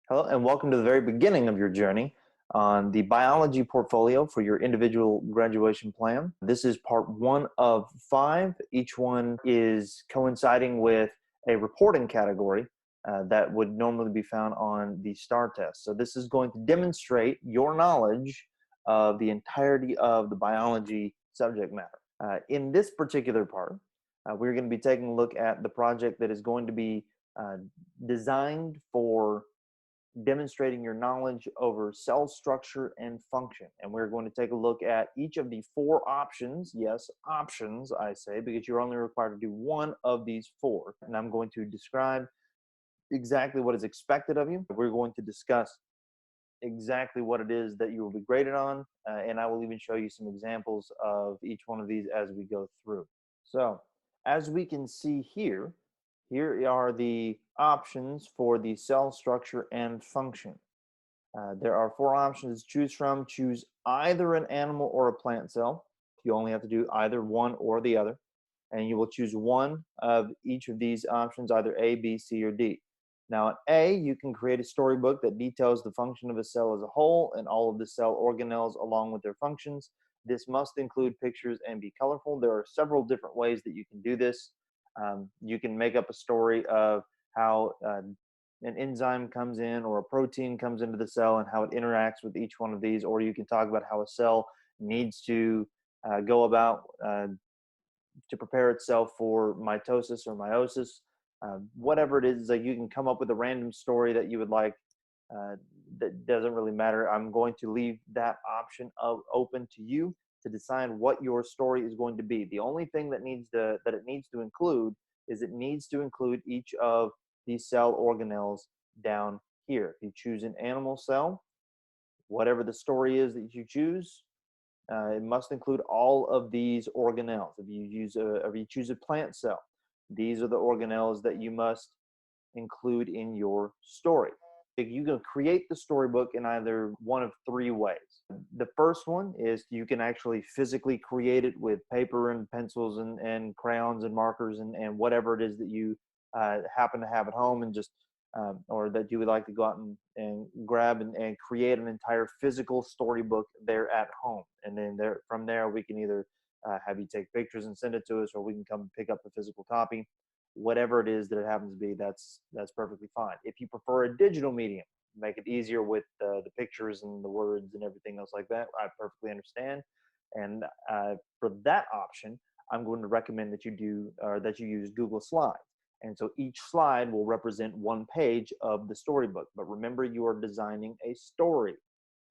Hello, and welcome to the very beginning of your journey on the biology portfolio for your individual graduation plan. This is part 1 of 5. Each one is coinciding with a reporting category that would normally be found on the STAR test. So this is going to demonstrate your knowledge of the entirety of the biology subject matter. In this particular part, we're going to be taking a look at the project that is going to be designed for demonstrating your knowledge over cell structure and function. And we're going to take a look at each of the 4 options. Yes, options, I say, because you're only required to do one of these 4. And I'm going to describe exactly what is expected of you. We're going to discuss exactly what it is that you will be graded on, and I will even show you some examples of each one of these as we go through. So, as we can see here, here are the options for the cell structure and function. There are 4 options to choose from. Choose either an animal or a plant cell. You only have to do either one or the other. And you will choose one of each of these options, either A, B, C, or D. Now, at A, you can create a storybook that details the function of a cell as a whole and all of the cell organelles along with their functions. This must include pictures and be colorful. There are several different ways that you can do this. You can make up a story of how an enzyme comes in or a protein comes into the cell and how it interacts with each one of these, or you can talk about how a cell needs to go about to prepare itself for mitosis or meiosis. Whatever it is, like you can come up with a random story that you would like. That doesn't really matter. I'm going to leave that option open to you to decide what your story is going to be. The only thing that it needs to include is it needs to include each of these cell organelles down here. If you choose an animal cell, whatever the story is that you choose, it must include all of these organelles. If you choose a plant cell, these are the organelles that you must include in your story. You can create the storybook in either one of 3 ways. The first one is you can actually physically create it with paper and pencils and crayons and markers and whatever it is that you happen to have at home, and just or that you would like to go out and grab and create an entire physical storybook there at home. And then from there we can either have you take pictures and send it to us, or we can come and pick up the physical copy. Whatever it is that it happens to be, that's perfectly fine. If you prefer a digital medium, make it easier with the pictures and the words and everything else like that, I perfectly understand. And for that option, I'm going to recommend that you use Google Slides. And so each slide will represent 1 page of the storybook. But remember, you are designing a story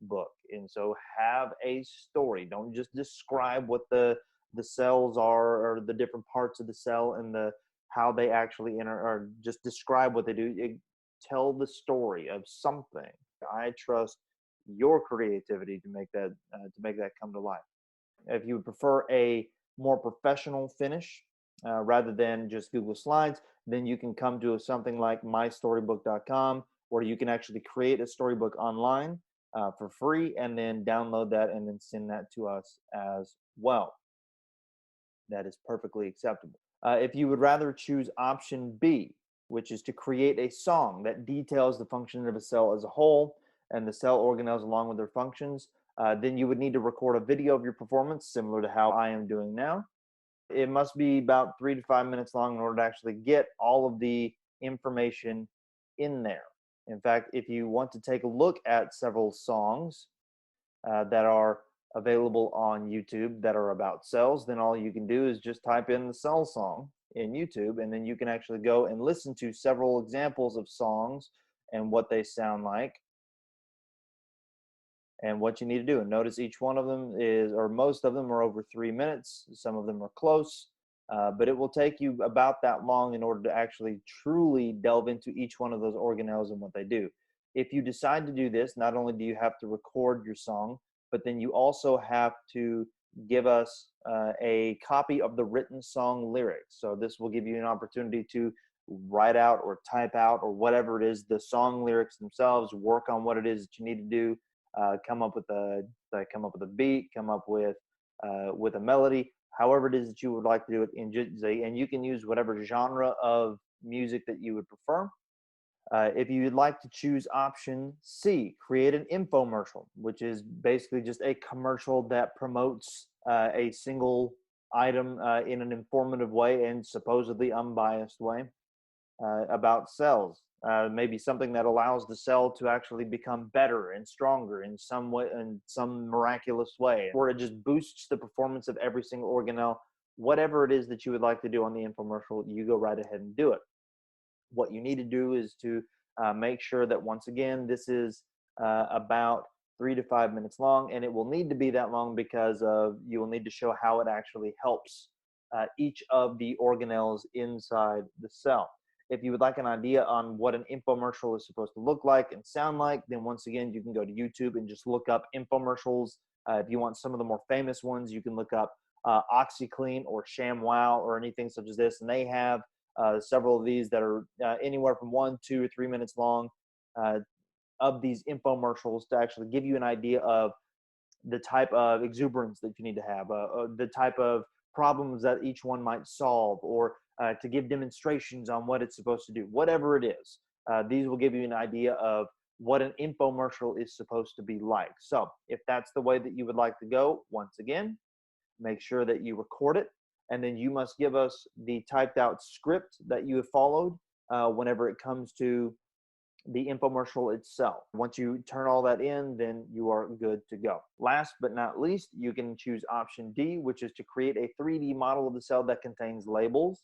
book, and so have a story. Don't just describe what the cells are or the different parts of the cell and how they actually enter, or just describe what they do. Tell the story of something. I trust your creativity to make that come to life. If you would prefer a more professional finish rather than just Google Slides, then you can come to something like mystorybook.com, where you can actually create a storybook online for free and then download that and then send that to us as well. That is perfectly acceptable. If you would rather choose option B, which is to create a song that details the function of a cell as a whole and the cell organelles along with their functions, then you would need to record a video of your performance, similar to how I am doing now. It must be about 3 to 5 minutes long in order to actually get all of the information in there. In fact, if you want to take a look at several songs that are available on YouTube that are about cells, then all you can do is just type in the cell song in YouTube, and then you can actually go and listen to several examples of songs and what they sound like and what you need to do. And notice each one of them or most of them are over 3 minutes. Some of them are close, but it will take you about that long in order to actually truly delve into each one of those organelles and what they do. If you decide to do this, not only do you have to record your song, but then you also have to give us a copy of the written song lyrics. So this will give you an opportunity to write out or type out, or whatever it is, the song lyrics themselves, work on what it is that you need to do, come up with a beat, come up with a melody, however it is that you would like to do it. And you can use whatever genre of music that you would prefer. If you'd like to choose option C, create an infomercial, which is basically just a commercial that promotes a single item in an informative way and supposedly unbiased way about cells. Maybe something that allows the cell to actually become better and stronger in some way, in some miraculous way, or it just boosts the performance of every single organelle. Whatever it is that you would like to do on the infomercial, you go right ahead and do it. What you need to do is to make sure that, once again, this is about 3 to 5 minutes long, and it will need to be that long because you will need to show how it actually helps each of the organelles inside the cell. If you would like an idea on what an infomercial is supposed to look like and sound like, then once again, you can go to YouTube and just look up infomercials. If you want some of the more famous ones, you can look up OxyClean or ShamWow or anything such as this, and they have several of these that are anywhere from 1, 2, or 3 minutes long of these infomercials to actually give you an idea of the type of exuberance that you need to have, the type of problems that each one might solve, or to give demonstrations on what it's supposed to do. Whatever it is, these will give you an idea of what an infomercial is supposed to be like. So if that's the way that you would like to go, once again, make sure that you record it, and then you must give us the typed out script that you have followed whenever it comes to the infomercial itself. Once you turn all that in, then you are good to go. Last but not least, you can choose option D, which is to create a 3D model of the cell that contains labels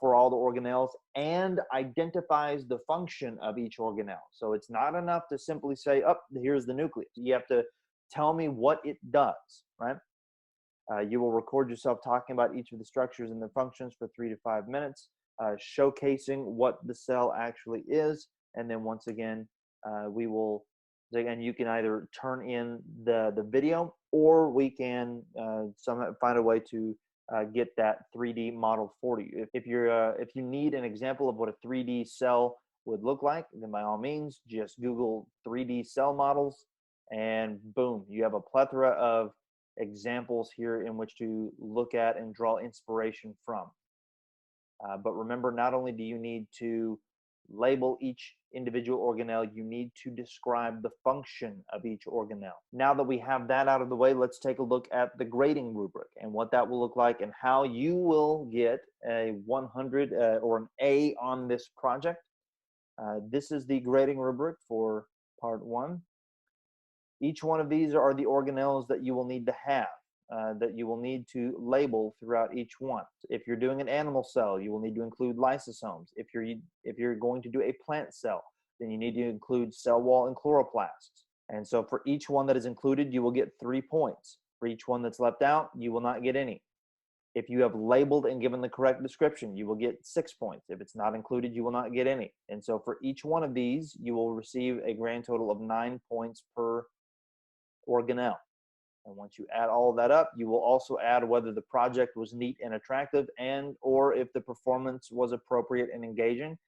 for all the organelles and identifies the function of each organelle. So it's not enough to simply say, oh, here's the nucleus. You have to tell me what it does, right? You will record yourself talking about each of the structures and their functions for 3 to 5 minutes, showcasing what the cell actually is. And then once again, we will, again, you can either turn in the video, or we can find a way to get that 3D model for you. If you need an example of what a 3D cell would look like, then by all means, just Google 3D cell models, and boom, you have a plethora of examples here in which to look at and draw inspiration from. But remember, not only do you need to label each individual organelle, you need to describe the function of each organelle. Now that we have that out of the way, let's take a look at the grading rubric and what that will look like and how you will get a 100 or an A on this project. This is the grading rubric for part 1. Each one of these are the organelles that you will need to have, that you will need to label throughout each one. If you're doing an animal cell, you will need to include lysosomes. If you're going to do a plant cell, then you need to include cell wall and chloroplasts. And so for each one that is included, you will get 3 points. For each one that's left out, you will not get any. If you have labeled and given the correct description, you will get 6 points. If it's not included, you will not get any. And so for each one of these, you will receive a grand total of 9 points per organelle. And once you add all of that up, you will also add whether the project was neat and attractive, and or if the performance was appropriate and engaging.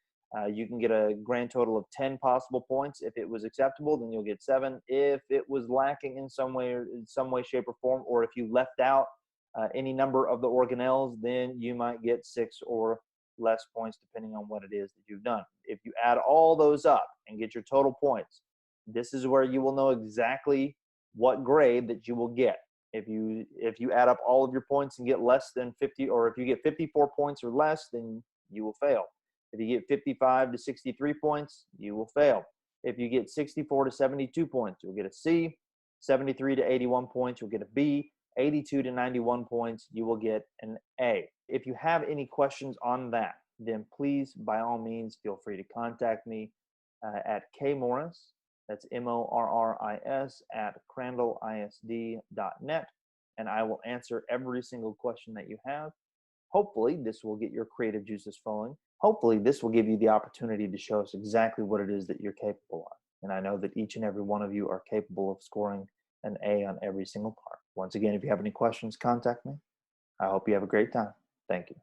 You can get a grand total of 10 possible points. If it was acceptable, then you'll get 7. If it was lacking in some way, shape, or form, or if you left out any number of the organelles, then you might get 6 or less points, depending on what it is that you've done. If you add all those up and get your total points, this is where you will know exactly what grade that you will get. If you add up all of your points and get less than 50, or if you get 54 points or less, then you will fail. If you get 55 to 63 points, you will fail. If you get 64 to 72 points, you'll get a C. 73 to 81 points, you'll get a B. 82 to 91 points, you will get an A. If you have any questions on that, then please, by all means, feel free to contact me at kmorris, that's MORRIS, at crandallisd.net, and I will answer every single question that you have. Hopefully, this will get your creative juices flowing. Hopefully, this will give you the opportunity to show us exactly what it is that you're capable of. And I know that each and every one of you are capable of scoring an A on every single part. Once again, if you have any questions, contact me. I hope you have a great time. Thank you.